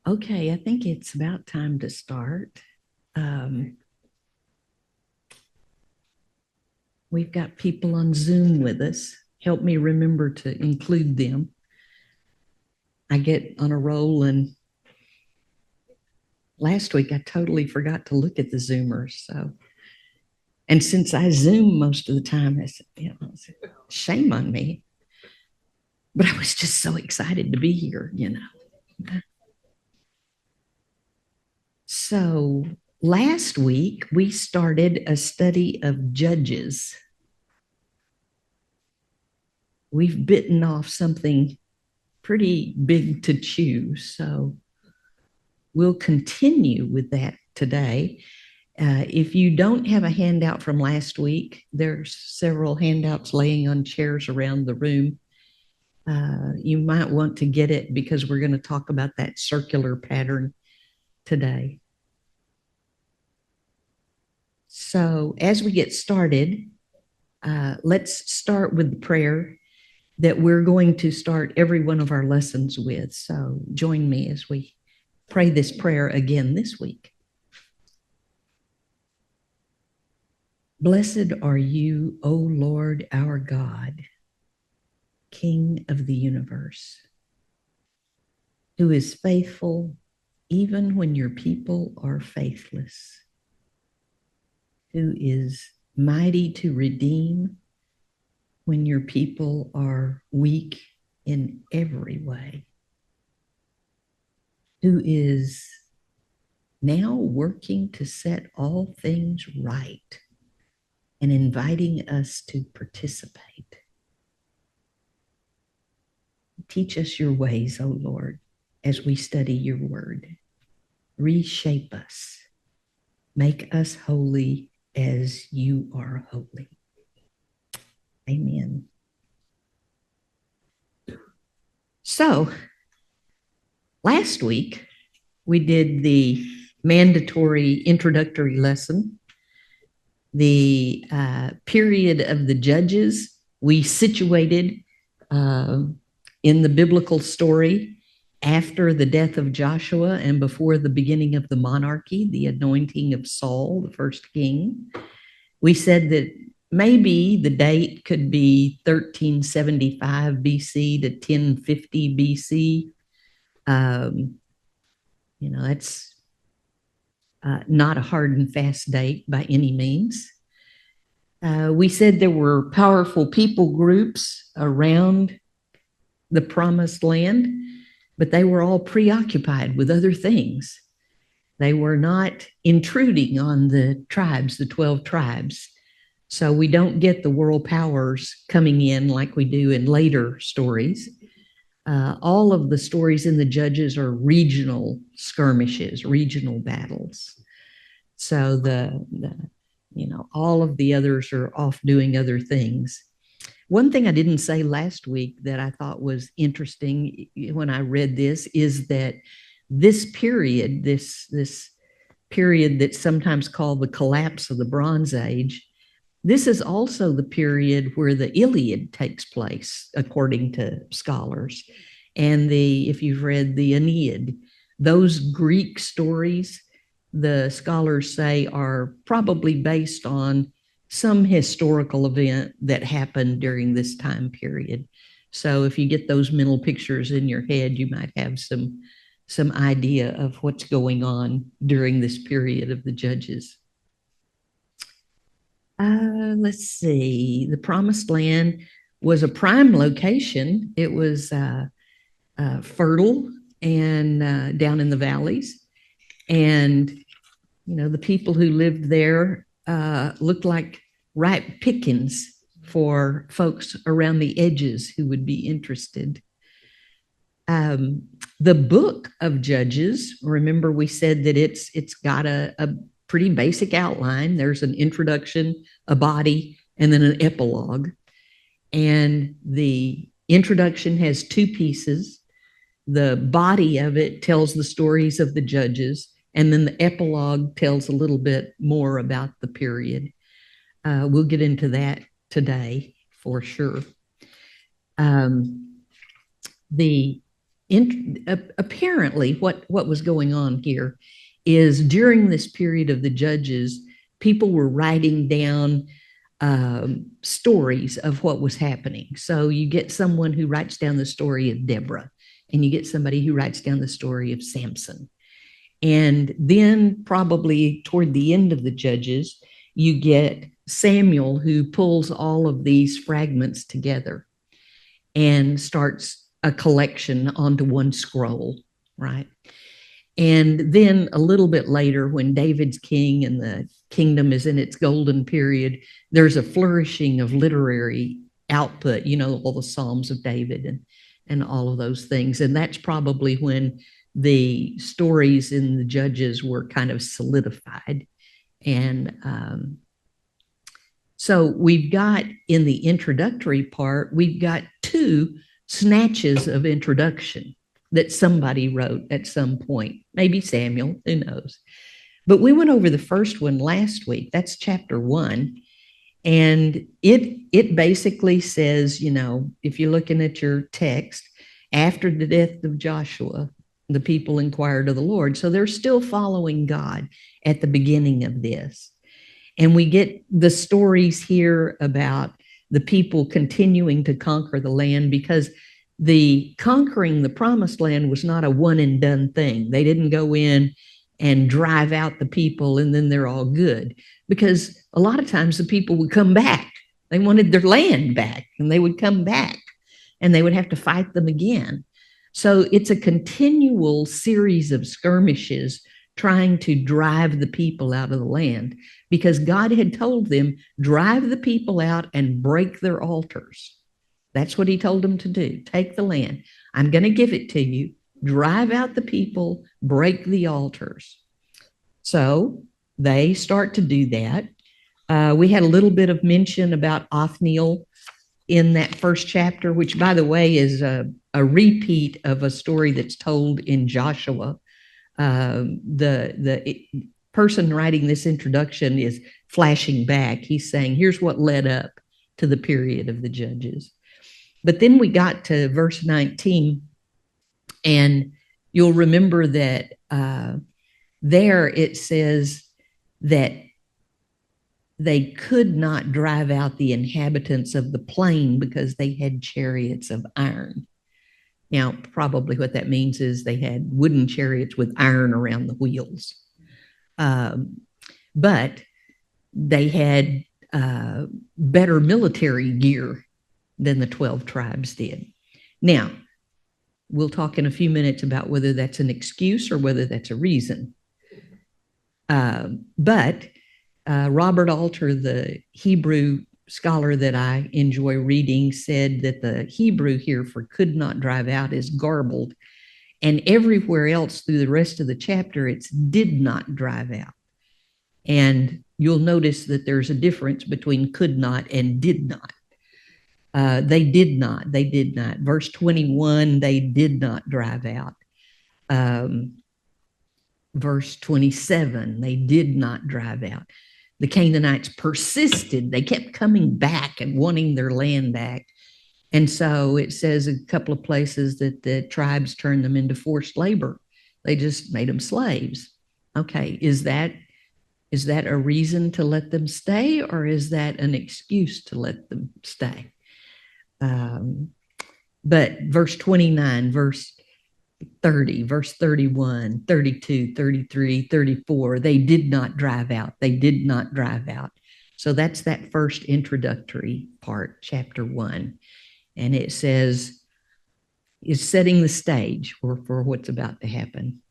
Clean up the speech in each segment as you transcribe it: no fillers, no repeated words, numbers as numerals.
Okay, I think it's about time to start. We've got people on Zoom with us. Help me remember to include them. I get on a roll, and last week I totally forgot to look at the Zoomers. And since I Zoom most of the time, I said, shame on me. But I was just so excited to be here. So last week we started a study of Judges. We've bitten off something pretty big to chew. So we'll continue with that today. If you don't have a handout from last week, there's several handouts laying on chairs around the room. You might want to get it because we're going to talk about that circular pattern today. So as we get started, let's start with the prayer that we're going to start every one of our lessons with. So join me as we pray this prayer again this week. Blessed are you, O Lord, our God, King of the universe, who is faithful even when your people are faithless, who is mighty to redeem when your people are weak in every way, who is now working to set all things right and inviting us to participate. Teach us your ways, O Lord, as we study your word. Reshape us. Make us holy as you are holy. Amen. So, last week we did the mandatory introductory lesson, the period of the Judges. We situated in the biblical story after the death of Joshua and before the beginning of the monarchy, the anointing of Saul, the first king. We said that maybe the date could be 1375 BC to 1050 BC. That's not a hard and fast date by any means. We said there were powerful people groups around the promised land, but they were all preoccupied with other things. They were not intruding on the tribes, the 12 tribes. So we don't get the world powers coming in like we do in later stories. All of the stories in the Judges are regional skirmishes, regional battles. So all of the others are off doing other things. One thing I didn't say last week that I thought was interesting when I read this is that this period, this period that's sometimes called the collapse of the Bronze Age, this is also the period where the Iliad takes place, according to scholars. And if you've read the Aeneid, those Greek stories, the scholars say, are probably based on some historical event that happened during this time period. So if you get those mental pictures in your head, you might have some idea of what's going on during this period of the Judges. Let's see. The Promised Land was a prime location. It was fertile and down in the valleys. And, the people who lived there looked like ripe pickings for folks around the edges who would be interested. The book of Judges, remember we said that it's got a pretty basic outline. There's an introduction, a body, and then an epilogue. And the introduction has two pieces. The body of it tells the stories of the Judges, and then the epilogue tells a little bit more about the period. We'll get into that today for sure. The apparently what was going on here is during this period of the judges, people were writing down stories of what was happening. So you get someone who writes down the story of Deborah, and you get somebody who writes down the story of Samson. And then, probably toward the end of the Judges, you get Samuel, who pulls all of these fragments together and starts a collection onto one scroll, right? And then a little bit later, when David's king and the kingdom is in its golden period, there's a flourishing of literary output, all the Psalms of David and all of those things. And that's probably when the stories in the Judges were kind of solidified. And so we've got, in the introductory part, we've got two snatches of introduction that somebody wrote at some point, maybe Samuel, who knows. But we went over the first one last week. That's chapter 1. And it basically says, if you're looking at your text, after the death of Joshua, the people inquired of the Lord. So they're still following God at the beginning of this. And we get the stories here about the people continuing to conquer the land, because the conquering the promised land was not a one and done thing. They didn't go in and drive out the people and then they're all good, because a lot of times the people would come back. They wanted their land back, and they would come back and they would have to fight them again. So it's a continual series of skirmishes trying to drive the people out of the land, because God had told them, drive the people out and break their altars. That's what he told them to do. Take the land. I'm going to give it to you. Drive out the people, break the altars. So they start to do that. We had a little bit of mention about Othniel in that first chapter, which, by the way, is a repeat of a story that's told in Joshua. The person writing this introduction is flashing back. He's saying, here's what led up to the period of the Judges. But then we got to verse 19, and you'll remember that there it says that they could not drive out the inhabitants of the plain because they had chariots of iron. Now, probably what that means is they had wooden chariots with iron around the wheels. But they had better military gear than the 12 tribes did. Now, we'll talk in a few minutes about whether that's an excuse or whether that's a reason. But Robert Alter, the Hebrew scholar that I enjoy reading, said that the Hebrew here for could not drive out is garbled. And everywhere else through the rest of the chapter, it's did not drive out. And you'll notice that there's a difference between could not and did not. They did not. Verse 21, they did not drive out. Verse 27, they did not drive out. The Canaanites persisted. They kept coming back and wanting their land back. And so it says a couple of places that the tribes turned them into forced labor. They just made them slaves. Okay, is that a reason to let them stay, or is that an excuse to let them stay? But verse 29, verse 30, verse 31, 32, 33, 34, they did not drive out. They did not drive out. So that's that first introductory part, chapter 1. And it says, it's setting the stage for what's about to happen.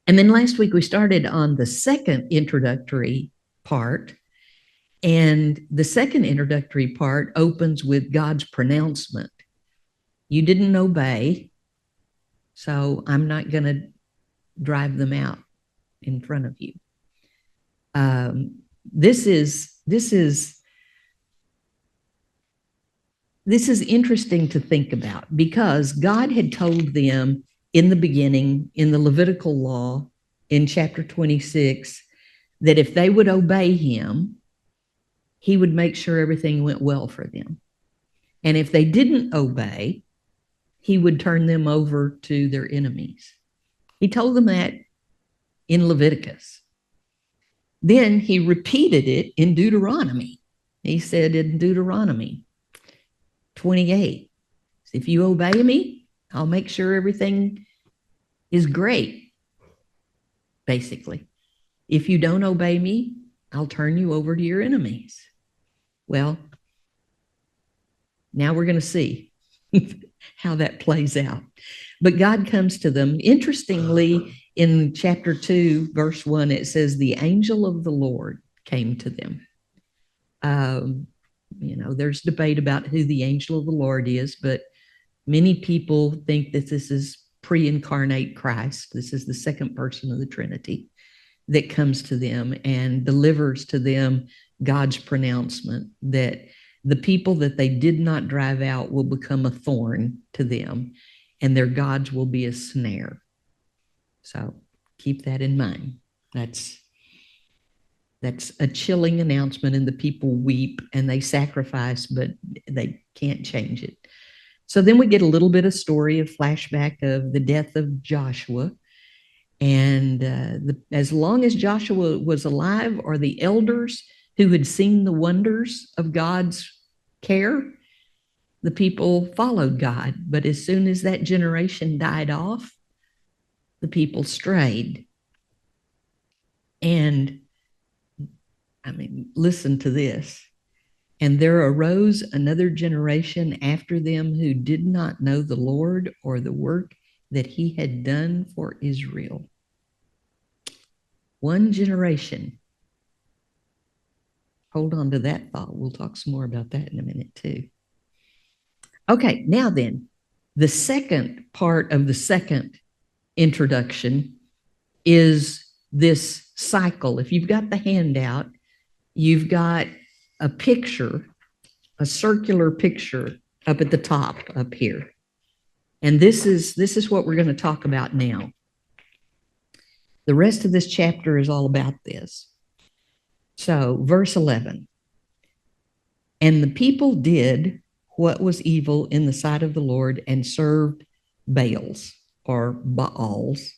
And then last week we started on the second introductory part. And the second introductory part opens with God's pronouncement. You didn't obey, so I'm not going to drive them out in front of you. This is interesting to think about, because God had told them in the beginning, in the Levitical law, in chapter 26, that if they would obey him, he would make sure everything went well for them. And if they didn't obey, he would turn them over to their enemies. He told them that in Leviticus. Then he repeated it in Deuteronomy. He said in Deuteronomy 28, if you obey me, I'll make sure everything is great, basically. If you don't obey me, I'll turn you over to your enemies. Well, now we're going to see how that plays out. But God comes to them. Interestingly, in chapter 2, verse 1, it says, the angel of the Lord came to them. There's debate about who the angel of the Lord is, but many people think that this is pre-incarnate Christ. This is the second person of the Trinity that comes to them and delivers to them God's pronouncement that the people that they did not drive out will become a thorn to them, and their gods will be a snare. So keep that in mind. That's a chilling announcement, and the people weep and they sacrifice, but they can't change it. So then we get a little bit of story of flashback of the death of Joshua. And as long as Joshua was alive, or the elders who had seen the wonders of God's care, the people followed God. But as soon as that generation died off, the people strayed. And listen to this. And there arose another generation after them who did not know the Lord or the work that he had done for Israel. One generation. Hold on to that thought. We'll talk some more about that in a minute too. Okay, now then, the second part of the second introduction is this cycle. If you've got the handout, you've got a picture, a circular picture up at the top up here. And this is what we're going to talk about now. The rest of this chapter is all about this. So, verse 11. And the people did what was evil in the sight of the Lord and served Baals, or Baals.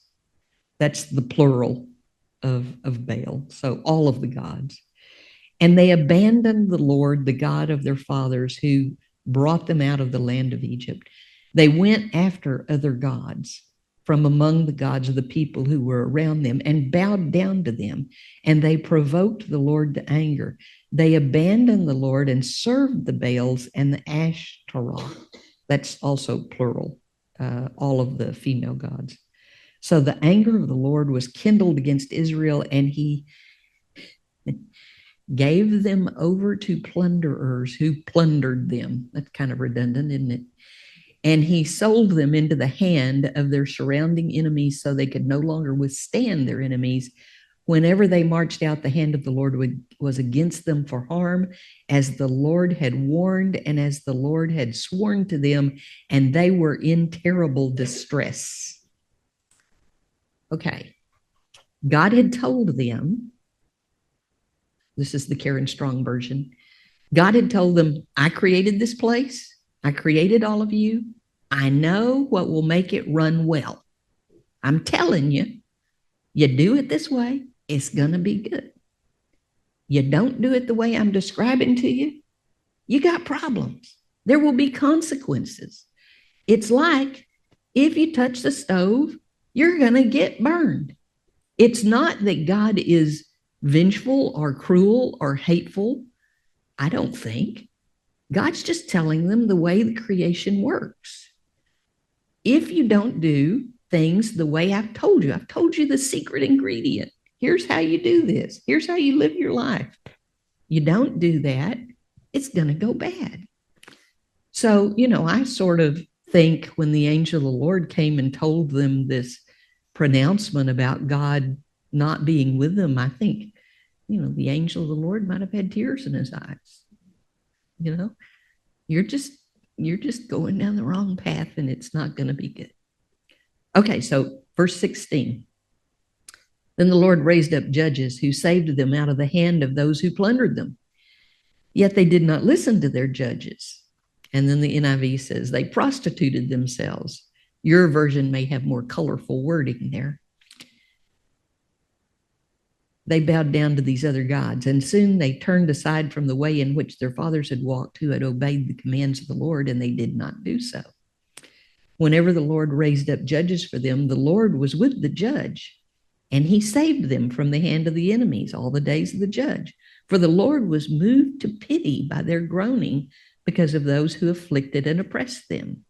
That's the plural of Baal. So all of the gods. And they abandoned the Lord, the God of their fathers, who brought them out of the land of Egypt. They went after other gods from among the gods of the people who were around them and bowed down to them, and they provoked the Lord to anger. They abandoned the Lord and served the Baals and the Ashtaroth. That's also plural, all of the female gods. So the anger of the Lord was kindled against Israel, and he gave them over to plunderers who plundered them. That's kind of redundant, isn't it? And he sold them into the hand of their surrounding enemies so they could no longer withstand their enemies. Whenever they marched out, the hand of the Lord was against them for harm, as the Lord had warned and as the Lord had sworn to them, and they were in terrible distress. Okay. God had told them, this is the Karen Strong version, God had told them, I created this place. I created all of you. I know what will make it run well. I'm telling you, you do it this way, it's going to be good. You don't do it the way I'm describing to you, you got problems. There will be consequences. It's like if you touch the stove, you're going to get burned. It's not that God is vengeful or cruel or hateful. I don't think. God's just telling them the way the creation works. If you don't do things the way I've told you the secret ingredient. Here's how you do this. Here's how you live your life. You don't do that, it's going to go bad. So, I sort of think when the angel of the Lord came and told them this pronouncement about God not being with them, I think, the angel of the Lord might have had tears in his eyes. You're just going down the wrong path, and it's not going to be good. Okay, so verse 16. Then the Lord raised up judges who saved them out of the hand of those who plundered them. Yet they did not listen to their judges. And then the NIV says they prostituted themselves. Your version may have more colorful wording there. They bowed down to these other gods, and soon they turned aside from the way in which their fathers had walked, who had obeyed the commands of the Lord, and they did not do so. Whenever the Lord raised up judges for them, the Lord was with the judge, and he saved them from the hand of the enemies all the days of the judge. For the Lord was moved to pity by their groaning because of those who afflicted and oppressed them.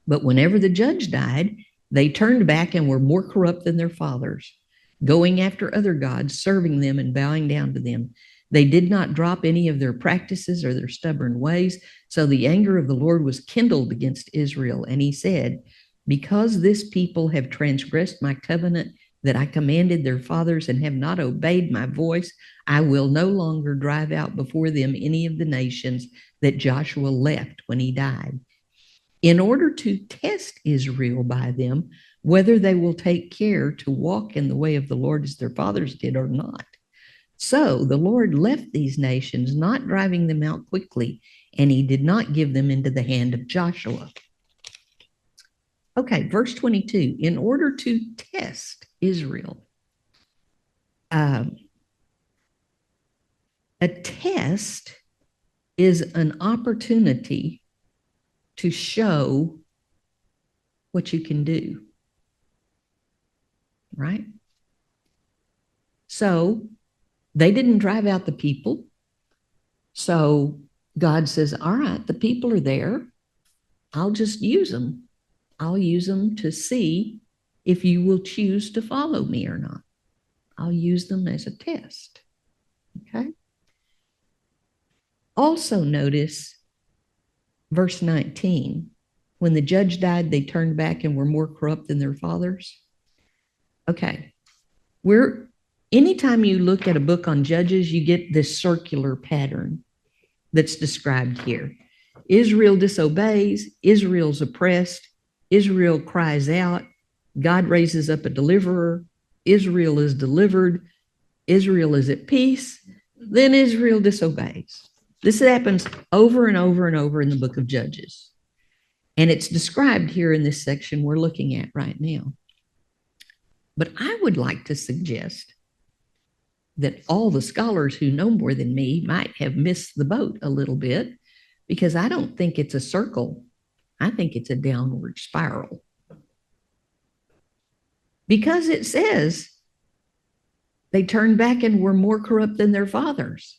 But whenever the judge died, they turned back and were more corrupt than their fathers, going after other gods, serving them and bowing down to them. They did not drop any of their practices or their stubborn ways. So the anger of the Lord was kindled against Israel. And he said, because this people have transgressed my covenant that I commanded their fathers and have not obeyed my voice, I will no longer drive out before them any of the nations that Joshua left when he died, in order to test Israel by them, whether they will take care to walk in the way of the Lord as their fathers did or not. So the Lord left these nations, not driving them out quickly, and he did not give them into the hand of Joshua. Okay, verse 22, in order to test Israel. A test is an opportunity to show what you can do, right? So they didn't drive out the people. So God says, all right, the people are there. I'll just use them. I'll use them to see if you will choose to follow me or not. I'll use them as a test. Okay. Also notice verse 19. When the judge died, they turned back and were more corrupt than their fathers. Okay. Anytime you look at a book on judges, you get this circular pattern that's described here. Israel disobeys, Israel's oppressed, Israel cries out, God raises up a deliverer, Israel is delivered, Israel is at peace, then Israel disobeys. This happens over and over and over in the book of Judges. And it's described here in this section we're looking at right now. But I would like to suggest that all the scholars who know more than me might have missed the boat a little bit, because I don't think it's a circle. I think it's a downward spiral. Because it says they turned back and were more corrupt than their fathers.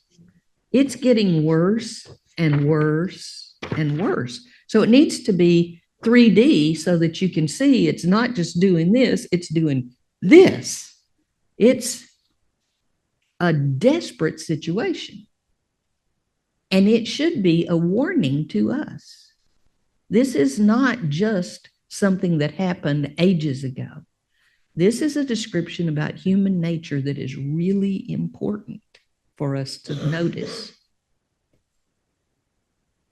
It's getting worse and worse and worse. So it needs to be 3D so that you can see it's not just doing this, it's doing this. It's a desperate situation. And it should be a warning to us. This is not just something that happened ages ago. This is a description about human nature that is really important for us to notice.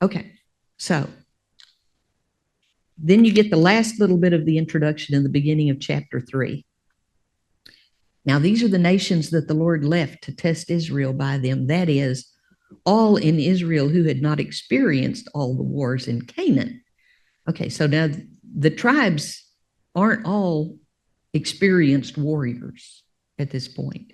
Okay, so then you get the last little bit of the introduction in the beginning of chapter 3. Now, these are the nations that the Lord left to test Israel by them. That is, all in Israel who had not experienced all the wars in Canaan. Okay, so now the tribes aren't all experienced warriors at this point.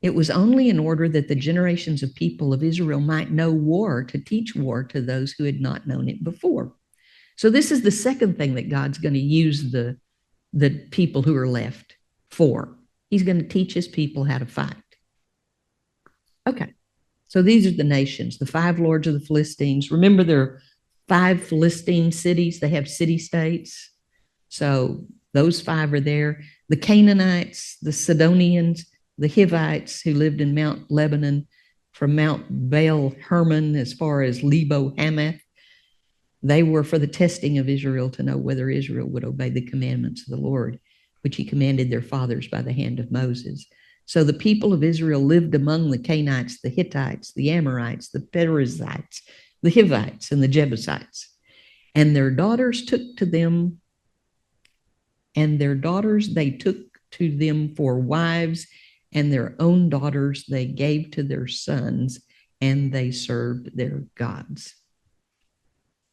It was only in order that the generations of people of Israel might know war, to teach war to those who had not known it before. So this is the second thing that God's going to use the people who are left for. He's going to teach his people how to fight. Okay, so these are the nations, the 5 lords of the Philistines. Remember, there are 5 Philistine cities. They have city-states. So those 5 are there. The Canaanites, the Sidonians, the Hivites who lived in Mount Lebanon, from Mount Baal Hermon as far as Lebo Hamath. They were for the testing of Israel to know whether Israel would obey the commandments of the Lord, which he commanded their fathers by the hand of Moses. So the people of Israel lived among the Canaanites, the Hittites, the Amorites, the Perizzites, the Hivites, and the Jebusites. And their daughters took to them, and their daughters they took to them for wives, and their own daughters they gave to their sons, and they served their gods.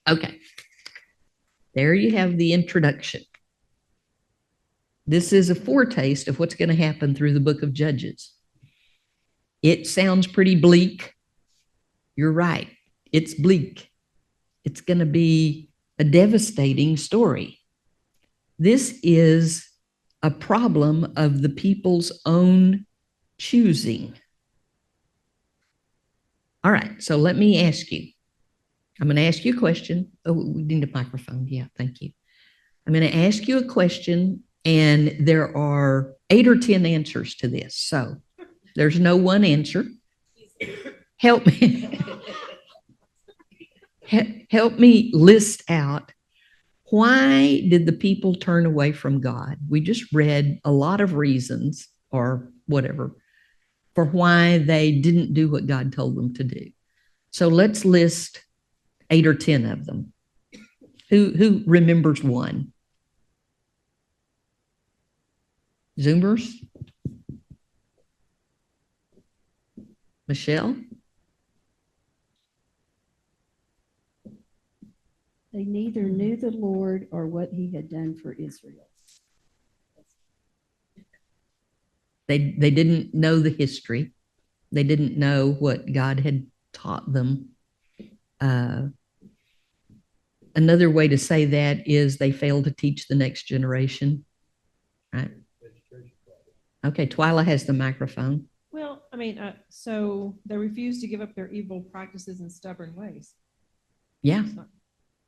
Okay. There you have the introduction. This is a foretaste of what's going to happen through the book of Judges. It sounds pretty bleak. You're right. It's bleak. It's going to be a devastating story. This is a problem of the people's own choosing. All right, so let me ask you. I'm going to ask you a question. Oh, we need a microphone. Yeah, thank you. I'm going to ask you a question, and there are 8 or 10 answers to this. So there's no one answer. Help me. Help me list out, why did the people turn away from God? We just read a lot of reasons or whatever for why they didn't do what God told them to do. So let's list 8 or 10 of them. Who remembers one? Zoomers? Michelle? They neither knew the Lord or what he had done for Israel. They didn't know the history. They didn't know what God had taught them. Another way to say that is they failed to teach the next generation. Right? Okay, Twyla has the microphone. Well, I mean, so they refused to give up their evil practices and stubborn ways. Yeah,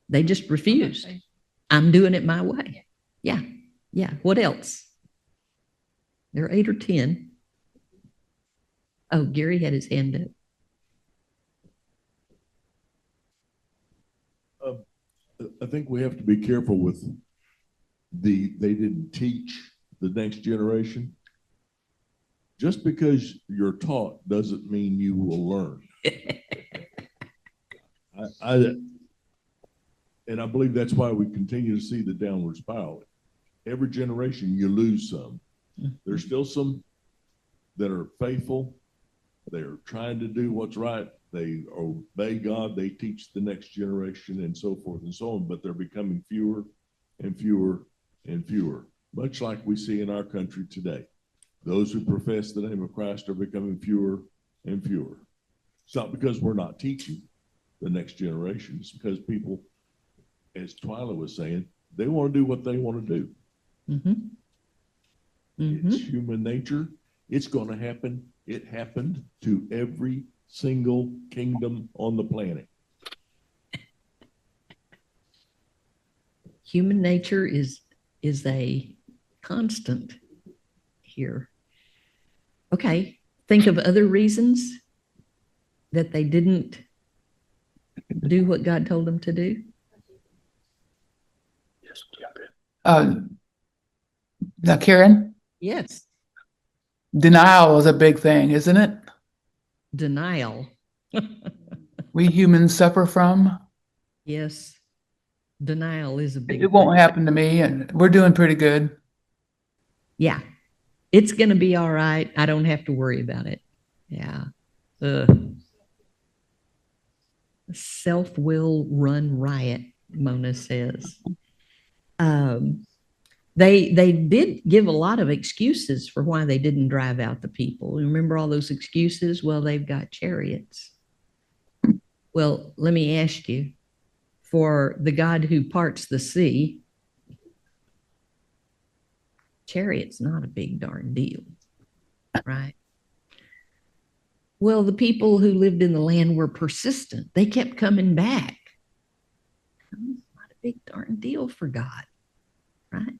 they just refused. I'm doing it my way. Yeah, yeah. What else? There are 8 or 10. Oh, Gary had his hand up. I think we have to be careful with they didn't teach the next generation. Just because you're taught doesn't mean you will learn. And I believe that's why we continue to see the downward spiral. Every generation you lose some. There's still some that are faithful. They're trying to do what's right. They obey God. They teach the next generation and so forth and so on, but they're becoming fewer and fewer and fewer, much like we see in our country today. Those who profess the name of Christ are becoming fewer and fewer. It's not because we're not teaching the next generation. It's because people, as Twyla was saying, they want to do what they want to do. Mm-hmm. Mm-hmm. It's human nature. It's going to happen. It happened to every single kingdom on the planet. Human nature is a constant here. Okay, think of other reasons that they didn't do what God told them to do. Now, Karen, Yes. denial is a big thing, isn't it? Denial. We humans suffer from. Yes. Denial is a big It won't thing. happen to me, and we're doing pretty good. Yeah. It's going to be all right. I don't have to worry about it. Yeah. Ugh. Self will run riot, Mona says. They did give a lot of excuses for why they didn't drive out the people. Remember all those excuses? Well, they've got chariots. Well, let me ask you, for the God who parts the sea, chariot's not a big darn deal, right? Well, the people who lived in the land were persistent. They kept coming back. It's not a big darn deal for God, right?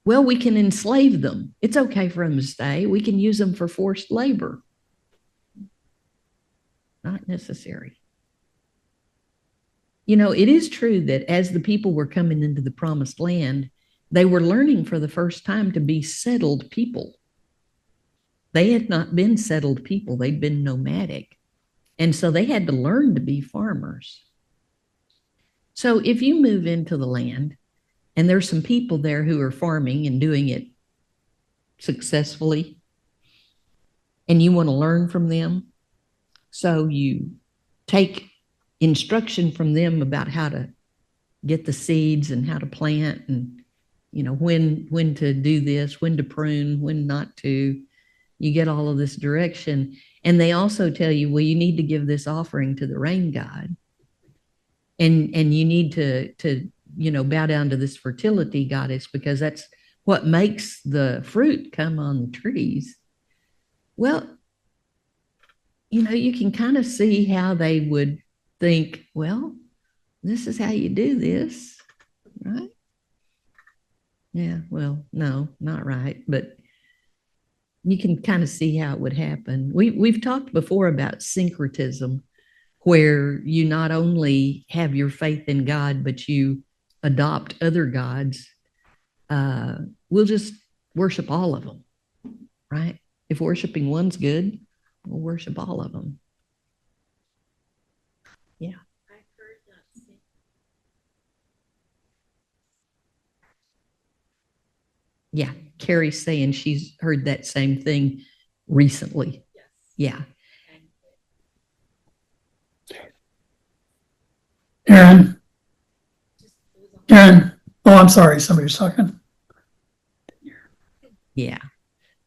Well, we can enslave them. It's okay for them to stay. We can use them for forced labor. Not necessary. You know, it is true that as the people were coming into the promised land, they were learning for the first time to be settled people. They had not been settled people. They'd been nomadic. And so they had to learn to be farmers. So if you move into the land and there's some people there who are farming and doing it successfully, and you want to learn from them, so you take instruction from them about how to get the seeds and how to plant and, when to do this, when to prune, when not to. You get all of this direction. And they also tell you, well, you need to give this offering to the rain god. And you need to bow down to this fertility goddess because that's what makes the fruit come on the trees. Well, you can kind of see how they would think, well, this is how you do this, right? Yeah, well, no, not right, but you can kind of see how it would happen. We've talked before about syncretism, where you not only have your faith in God, but you adopt other gods. We'll just worship all of them, right? If worshiping one's good, we'll worship all of them. Yeah. Yeah, Carrie's saying she's heard that same thing recently. Yes. Yeah. Aaron, oh, I'm sorry, somebody's talking. Yeah.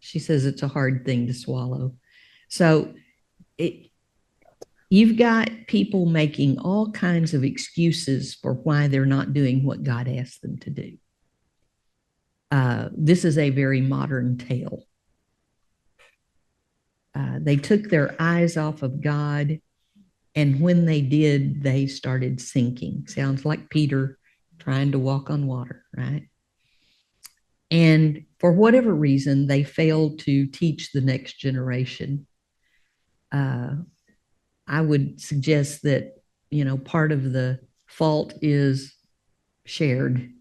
She says it's a hard thing to swallow. So you've got people making all kinds of excuses for why they're not doing what God asked them to do. This is a very modern tale. They took their eyes off of God, and when they did, they started sinking. Sounds like Peter trying to walk on water, right? And for whatever reason, they failed to teach the next generation. I would suggest that, part of the fault is shared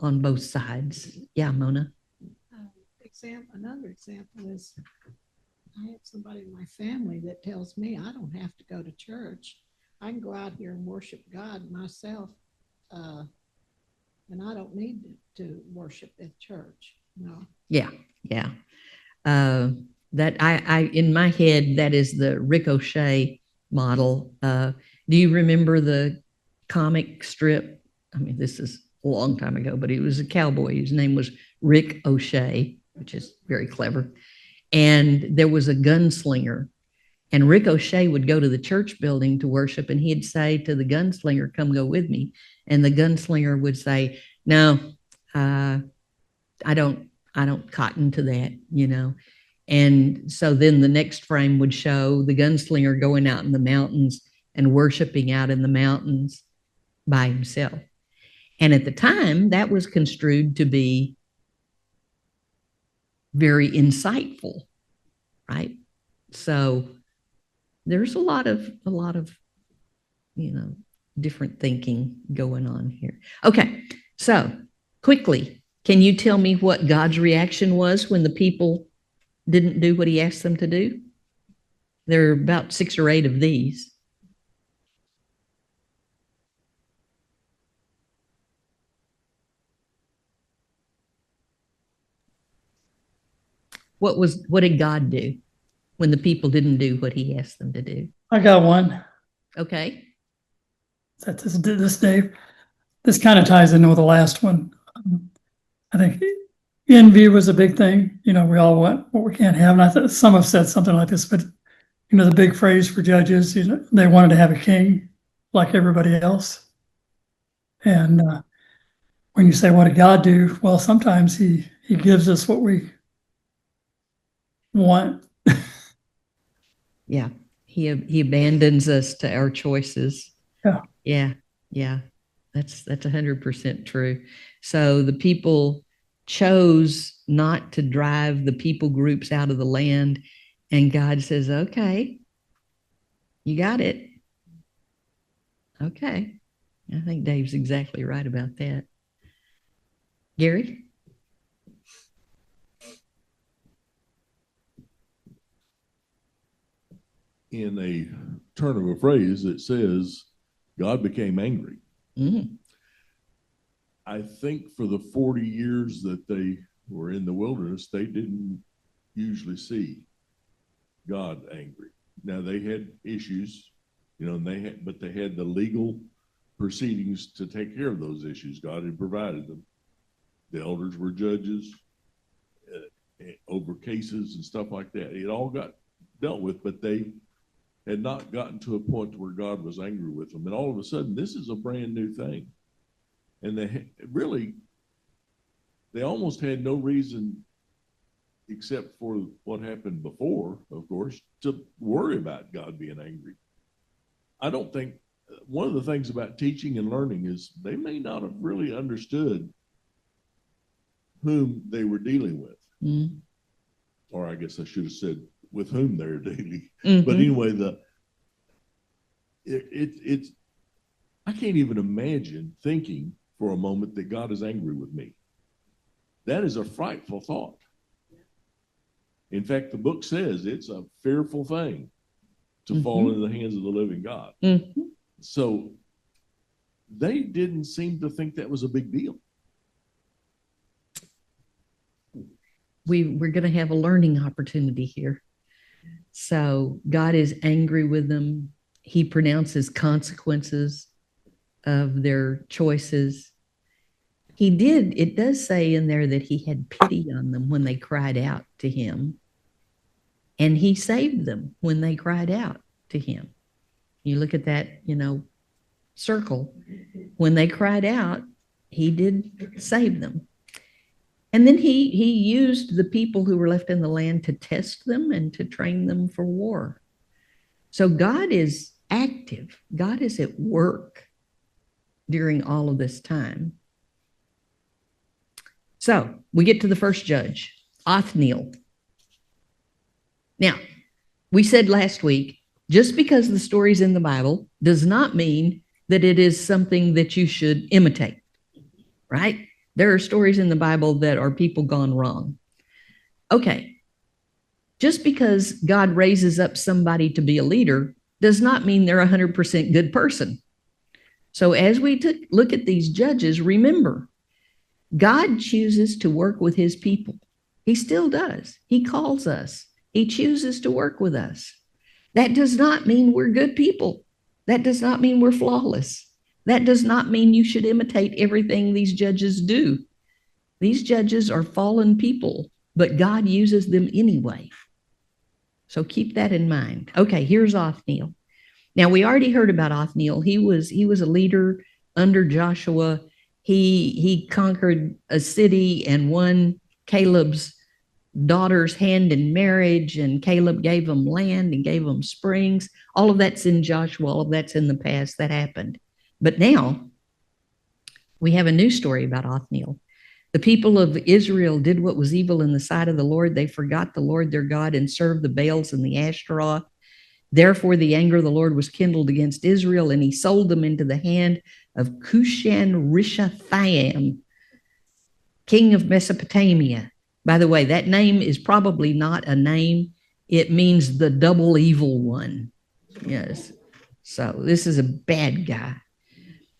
on both sides. Yeah, Mona. Another example is I have somebody in my family that tells me I don't have to go to church. I can go out here and worship God myself, and I don't need to worship at church. No. Yeah. That I in my head, that is the Ricochet model. Do you remember the comic strip? I mean, this is a long time ago, but he was a cowboy. His name was Rick O'Shea, which is very clever. And there was a gunslinger, and Rick O'Shea would go to the church building to worship, and he'd say to the gunslinger, "Come go with me." And the gunslinger would say, "No, I don't cotton to that." And so then the next frame would show the gunslinger going out in the mountains and worshiping out in the mountains by himself. And at the time, that was construed to be very insightful, right? So there's a lot of different thinking going on here. Okay, so quickly, can you tell me what God's reaction was when the people didn't do what he asked them to do? There are about 6 or 8 of these. What did God do when the people didn't do what he asked them to do? I got one. Okay. That this Dave. This kind of ties into the last one. I think envy was a big thing. We all want what we can't have. And I thought some have said something like this, but the big phrase for judges, they wanted to have a king like everybody else. And when you say, what did God do? Well, sometimes he gives us what we want. Yeah. He abandons us to our choices. Yeah. Yeah. That's 100% true. So the people chose not to drive the people groups out of the land, and God says, okay, you got it. Okay. I think Dave's exactly right about that. Gary? In a turn of a phrase, it says, God became angry. Mm. I think for the 40 years that they were in the wilderness, they didn't usually see God angry. Now, they had issues You know, and but they had the legal proceedings to take care of those issues. God had provided them. The elders were judges over cases and stuff like that. It all got dealt with, but they had not gotten to a point where God was angry with them. And all of a sudden, this is a brand new thing. And they almost had no reason, except for what happened before, of course, to worry about God being angry. I don't think, one of the things about teaching and learning is they may not have really understood whom they were dealing with. Mm-hmm. Or I guess I should have said with whom they're dealing. Mm-hmm. But anyway, it's I can't even imagine thinking for a moment that God is angry with me. That is a frightful thought. In fact, the book says it's a fearful thing to fall into the hands of the living God. Mm-hmm. So they didn't seem to think that was a big deal. We're going to have a learning opportunity here. So God is angry with them. He pronounces consequences of their choices. It does say in there that he had pity on them when they cried out to him. And he saved them when they cried out to him. You look at that, circle. When they cried out, he did save them. And then he used the people who were left in the land to test them and to train them for war. So God is active. God is at work during all of this time. So we get to the first judge, Othniel. Now, we said last week, just because the story's in the Bible does not mean that it is something that you should imitate, right? There are stories in the Bible that are people gone wrong. Okay, just because God raises up somebody to be a leader does not mean they're a 100% good person. So as we look at these judges, remember, God chooses to work with his people. He still does. He calls us. He chooses to work with us. That does not mean we're good people. That does not mean we're flawless. That does not mean you should imitate everything these judges do. These judges are fallen people, but God uses them anyway. So keep that in mind. Okay, here's Othniel. Now, we already heard about Othniel. He was a leader under Joshua. He conquered a city and won Caleb's daughter's hand in marriage, and Caleb gave them land and gave them springs. All of that's in Joshua. All of that's in the past. That happened. But now we have a new story about Othniel. The people of Israel did what was evil in the sight of the Lord. They forgot the Lord their God and served the Baals and the Ashtaroth. Therefore, the anger of the Lord was kindled against Israel, and he sold them into the hand of Cushan-Rishathaim, king of Mesopotamia. By the way, that name is probably not a name. It means the double evil one. Yes. So this is a bad guy.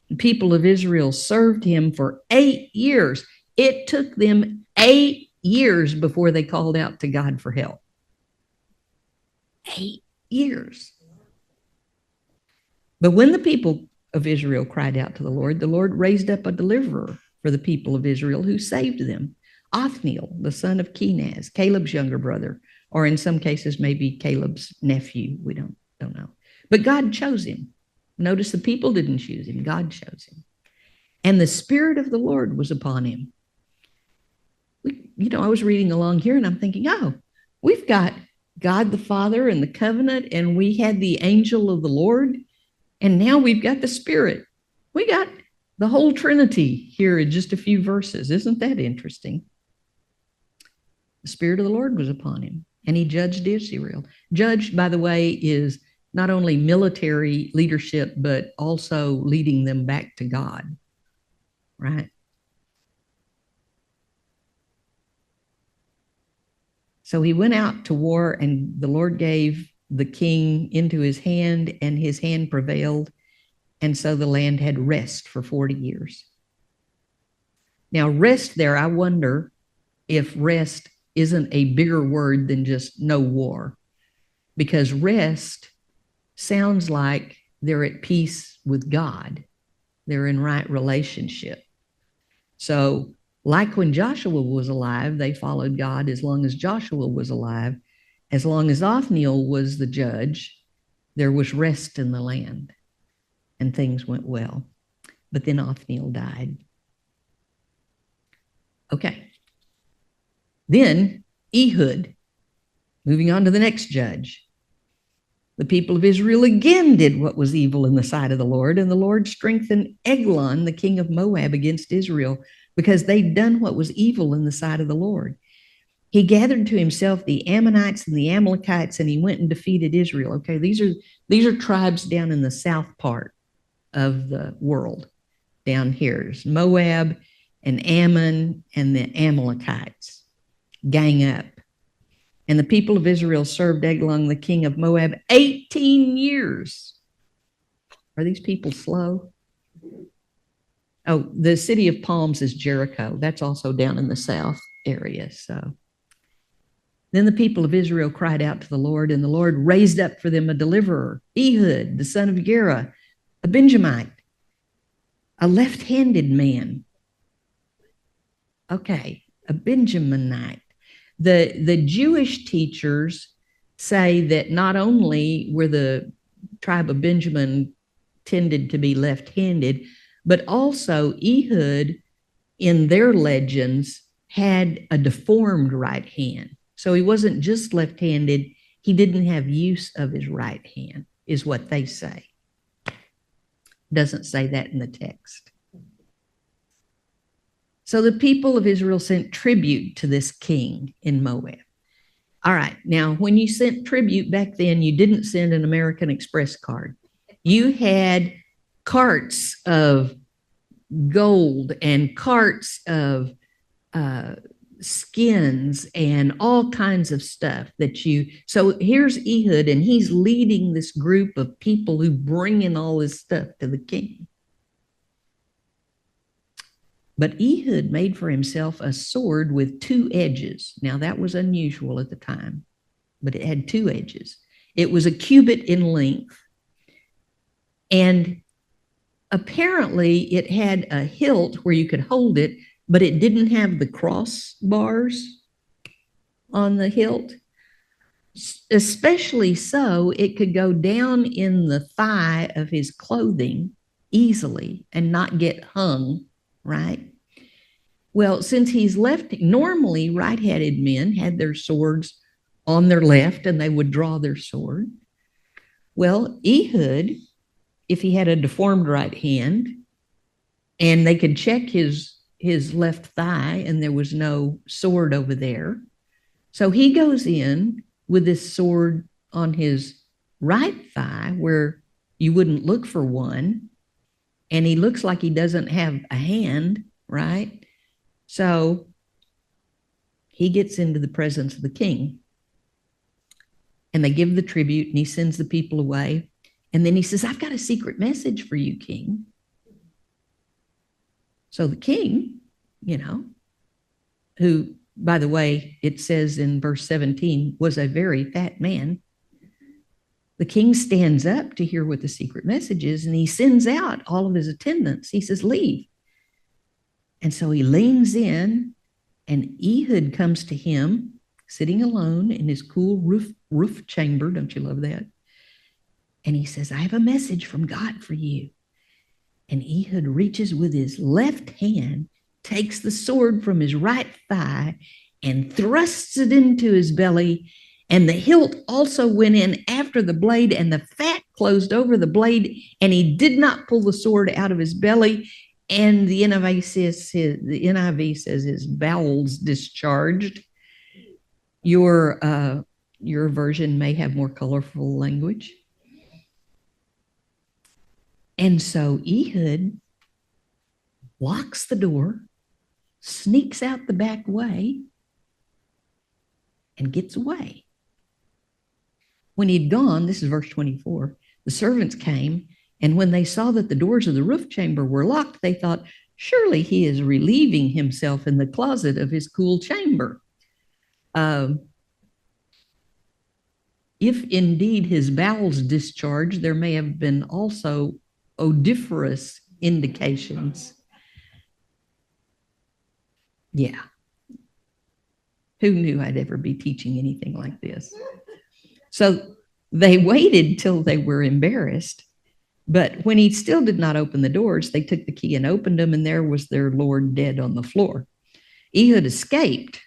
The people of Israel served him for 8 years. It took them 8 years before they called out to God for help. 8 years. But when the people of Israel cried out to the Lord raised up a deliverer for the people of Israel who saved them. Othniel, the son of Kenaz, Caleb's younger brother, or in some cases, maybe Caleb's nephew. We don't know. But God chose him. Notice the people didn't choose him. God chose him. And the Spirit of the Lord was upon him. I was reading along here and I'm thinking, we've got God the Father and the covenant, and we had the angel of the Lord, and now we've got the Spirit. We got the whole Trinity here in just a few verses. Isn't that interesting? The Spirit of the Lord was upon him, and he judged Israel. Judge, by the way, is not only military leadership, but also leading them back to God, right? So he went out to war, and the Lord gave the king into his hand, and his hand prevailed. And so the land had rest for 40 years. Now, rest there, I wonder if rest isn't a bigger word than just no war, because rest sounds like they're at peace with God. They're in right relationship. So, like when Joshua was alive, they followed God as long as Joshua was alive. As long as Othniel was the judge, there was rest in the land and things went well. But then Othniel died. Okay. Then Ehud, moving on to the next judge. The people of Israel again did what was evil in the sight of the Lord, and the Lord strengthened Eglon, the king of Moab, against Israel, because they'd done what was evil in the sight of the Lord. He gathered to himself the Ammonites and the Amalekites, and he went and defeated Israel. Okay, these are tribes down in the south part of the world. Down here is Moab and Ammon and the Amalekites. Gang up. And the people of Israel served Eglon, the king of Moab, 18 years. Are these people slow? Oh, the city of Palms is Jericho. That's also down in the south area. So then the people of Israel cried out to the Lord, and the Lord raised up for them a deliverer, Ehud, the son of Gera, a Benjamite, a left-handed man. Okay, a Benjaminite. The Jewish teachers say that not only were the tribe of Benjamin tended to be left-handed, but also Ehud in their legends had a deformed right hand. So he wasn't just left-handed, he didn't have use of his right hand, is what they say. Doesn't say that in the text. So the people of Israel sent tribute to this king in Moab. All right, now when you sent tribute back then, you didn't send an American Express card. You had carts of gold and carts of skins and all kinds of stuff that you. So here's Ehud, and he's leading this group of people who bring in all this stuff to the king. But Ehud made for himself a sword with 2 edges. Now, that was unusual at the time, but it had 2 edges. It was a cubit in length. And apparently, it had a hilt where you could hold it, but it didn't have the crossbars on the hilt. Especially so, it could go down in the thigh of his clothing easily and not get hung, right? Well, since he's left, normally right-handed men had their swords on their left and they would draw their sword. Well, Ehud, if he had a deformed right hand and they could check his left thigh and there was no sword over there. So he goes in with this sword on his right thigh where you wouldn't look for one. And he looks like he doesn't have a hand, right? So he gets into the presence of the king and they give the tribute and he sends the people away. And then he says, I've got a secret message for you, king. So the king, who, by the way, it says in verse 17, was a very fat man. The king stands up to hear what the secret message is, and he sends out all of his attendants. He says, leave. And so he leans in, and Ehud comes to him, sitting alone in his cool roof chamber. Don't you love that? And he says, I have a message from God for you. And Ehud reaches with his left hand, takes the sword from his right thigh, and thrusts it into his belly. And the hilt also went in after the blade, and the fat closed over the blade, and he did not pull the sword out of his belly. And the NIV says his bowels discharged. Your version may have more colorful language. And so Ehud locks the door, sneaks out the back way, and gets away. When he'd gone, this is verse 24, the servants came, and when they saw that the doors of the roof chamber were locked, they thought, surely he is relieving himself in the closet of his cool chamber. If indeed his bowels discharged, there may have been also odoriferous indications. Yeah. Who knew I'd ever be teaching anything like this? So they waited till they were embarrassed. But when he still did not open the doors, they took the key and opened them, and there was their Lord dead on the floor. Ehud escaped.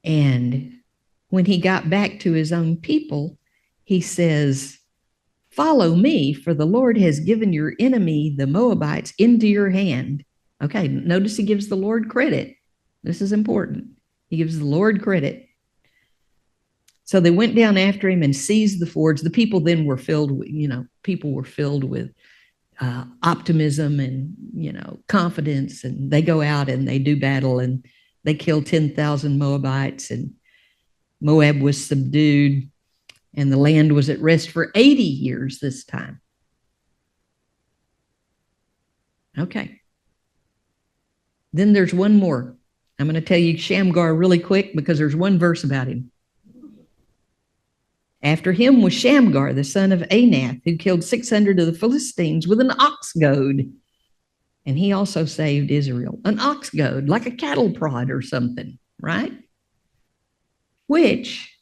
And when he got back to his own people, he says, "Follow me, for the Lord has given your enemy, the Moabites, into your hand." Okay, notice he gives the Lord credit. This is important. He gives the Lord credit. So they went down after him and seized the fords. The people then were filled with, people were filled with optimism and, confidence. And they go out and they do battle and they kill 10,000 Moabites, and Moab was subdued, and the land was at rest for 80 years this time. Okay. Then there's one more. I'm going to tell you Shamgar really quick because there's one verse about him. After him was Shamgar, the son of Anath, who killed 600 of the Philistines with an ox goad. And he also saved Israel. An ox goad, like a cattle prod or something, right? Which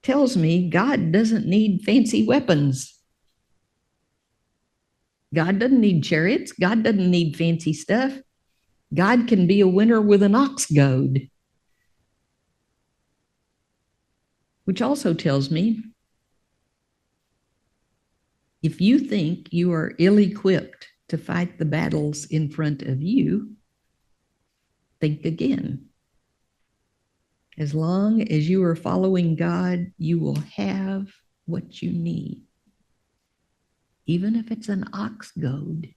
tells me God doesn't need fancy weapons. God doesn't need chariots. God doesn't need fancy stuff. God can be a winner with an ox goad. Which also tells me, if you think you are ill-equipped to fight the battles in front of you, think again. As long as you are following God, you will have what you need, even if it's an ox goad.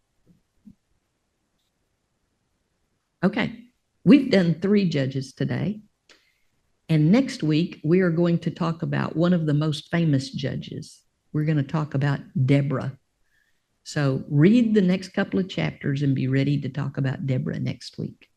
Okay, we've done 3 judges today. And next week, we are going to talk about one of the most famous judges. We're going to talk about Deborah. So read the next couple of chapters and be ready to talk about Deborah next week.